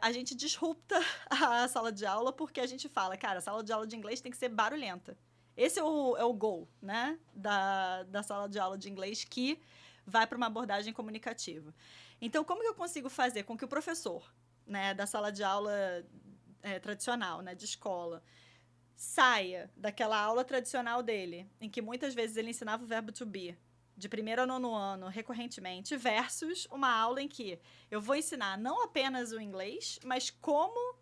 a gente disrupta a sala de aula porque a gente fala, cara, a sala de aula de inglês tem que ser barulhenta. Esse é o goal, né, da sala de aula de inglês que vai para uma abordagem comunicativa. Então, como que eu consigo fazer com que o professor, né, da sala de aula tradicional, né, de escola, saia daquela aula tradicional dele, em que muitas vezes ele ensinava o verbo to be, de primeiro ao nono ano, recorrentemente, versus uma aula em que eu vou ensinar não apenas o inglês, mas como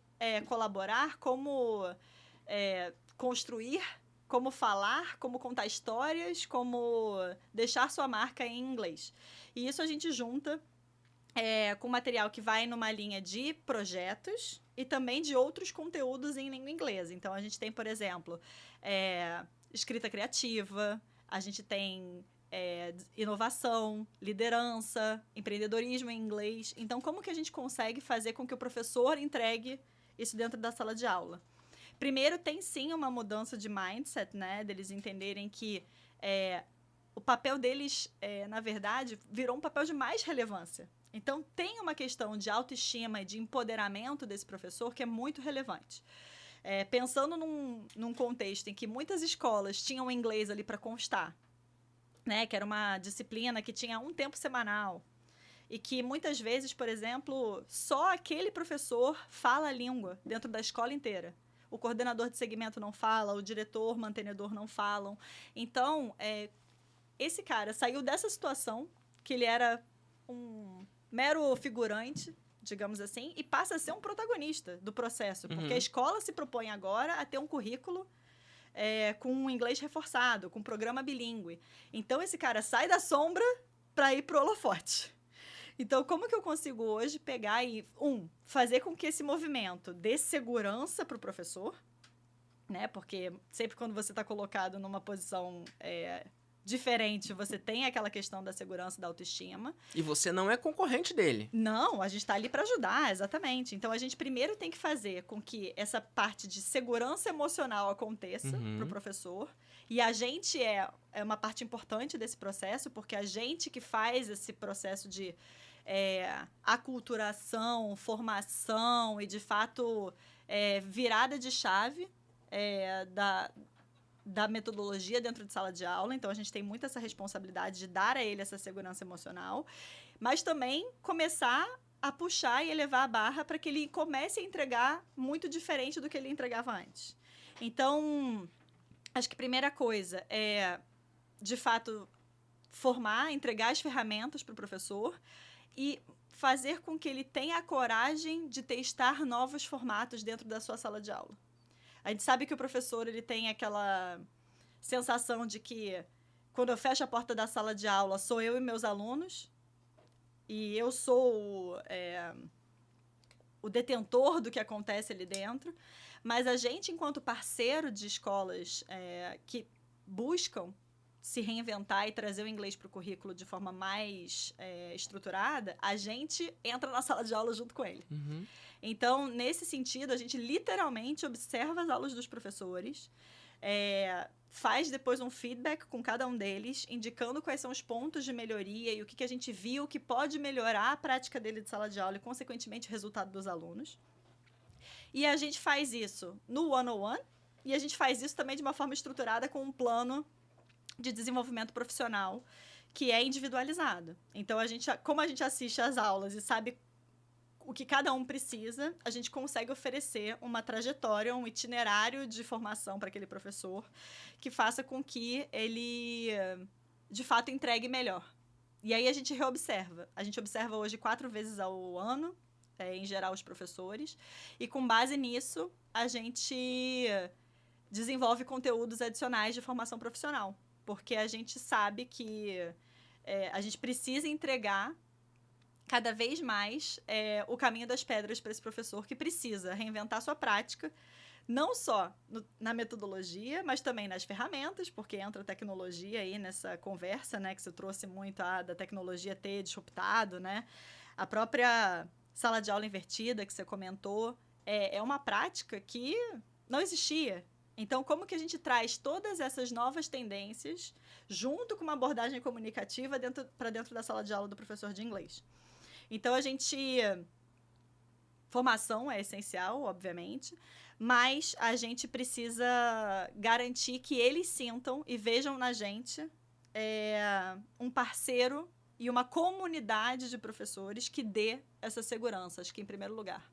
colaborar, como construir, como falar, como contar histórias, como deixar sua marca em inglês. E isso a gente junta com material que vai numa linha de projetos e também de outros conteúdos em língua inglesa. Então, a gente tem, por exemplo, escrita criativa, a gente tem inovação, liderança, empreendedorismo em inglês. Então, como que a gente consegue fazer com que o professor entregue isso dentro da sala de aula? Primeiro, tem sim uma mudança de mindset, né? Deles entenderem que o papel deles, na verdade, virou um papel de mais relevância. Então, tem uma questão de autoestima e de empoderamento desse professor que é muito relevante. Pensando num contexto em que muitas escolas tinham inglês ali para constar, né, que era uma disciplina que tinha um tempo semanal e que muitas vezes, por exemplo, só aquele professor fala a língua dentro da escola inteira. O coordenador de segmento não fala, o diretor, mantenedor não falam. Então, esse cara saiu dessa situação, que ele era um mero figurante, digamos assim, e passa a ser um protagonista do processo, porque a escola se propõe agora a ter um currículo com um inglês reforçado, com um programa bilíngue. Então, esse cara sai da sombra para ir pro holofote. Então, como que eu consigo hoje pegar e, fazer com que esse movimento dê segurança para o professor, né? Porque sempre quando você está colocado numa posição diferente, você tem aquela questão da segurança e da autoestima. E você não é concorrente dele. Não, a gente está ali para ajudar, exatamente. Então, a gente primeiro tem que fazer com que essa parte de segurança emocional aconteça para o professor. E a gente é uma parte importante desse processo, porque a gente que faz esse processo de aculturação, formação e, de fato, virada de chave da metodologia dentro de sala de aula. Então, a gente tem muito essa responsabilidade de dar a ele essa segurança emocional, mas também começar a puxar e elevar a barra para que ele comece a entregar muito diferente do que ele entregava antes. Então, acho que a primeira coisa é, de fato, formar, entregar as ferramentas para o professor e fazer com que ele tenha a coragem de testar novos formatos dentro da sua sala de aula. A gente sabe que o professor ele tem aquela sensação de que quando eu fecho a porta da sala de aula, sou eu e meus alunos, e eu sou o detentor do que acontece ali dentro, mas a gente, enquanto parceiro de escolas que buscam se reinventar e trazer o inglês para o currículo de forma mais estruturada, a gente entra na sala de aula junto com ele. Então, nesse sentido, a gente literalmente observa as aulas dos professores, faz depois um feedback com cada um deles, indicando quais são os pontos de melhoria e o que a gente viu que pode melhorar a prática dele de sala de aula e, consequentemente, o resultado dos alunos. E a gente faz isso no one-on-one e a gente faz isso também de uma forma estruturada com um plano de desenvolvimento profissional que é individualizado. Então, como a gente assiste às aulas e sabe o que cada um precisa, a gente consegue oferecer uma trajetória, um itinerário de formação para aquele professor que faça com que ele, de fato, entregue melhor. E aí a gente reobserva. A gente observa hoje 4 vezes ao ano, em geral, os professores, e com base nisso, a gente desenvolve conteúdos adicionais de formação profissional, porque a gente sabe que a gente precisa entregar cada vez mais o caminho das pedras para esse professor que precisa reinventar sua prática, não só na metodologia, mas também nas ferramentas, porque entra a tecnologia aí nessa conversa, né, que você trouxe muito da tecnologia ter disruptado, né? A própria sala de aula invertida que você comentou é uma prática que não existia. Então, como que a gente traz todas essas novas tendências junto com uma abordagem comunicativa para dentro da sala de aula do professor de inglês? Então, a gente Formação é essencial, obviamente, mas a gente precisa garantir que eles sintam e vejam na gente um parceiro e uma comunidade de professores que dê essa segurança, acho que em primeiro lugar.